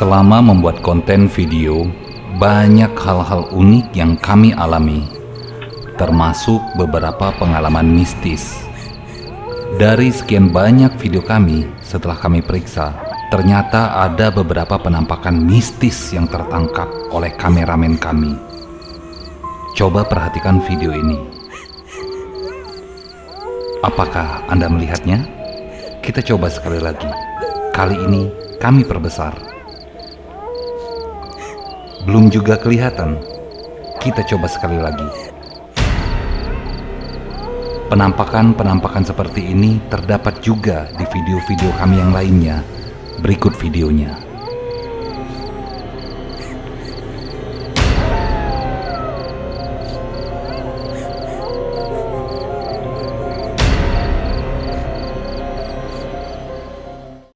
Selama membuat konten video, banyak hal-hal unik yang kami alami, termasuk beberapa pengalaman mistis. Dari sekian banyak video kami, setelah kami periksa, ternyata ada beberapa penampakan mistis yang tertangkap oleh kameramen kami. Coba perhatikan video ini. Apakah Anda melihatnya? Kita coba sekali lagi. Kali ini kami perbesar. Belum juga kelihatan. Kita coba sekali lagi. Penampakan-penampakan seperti ini terdapat juga di video-video kami yang lainnya. Berikut videonya.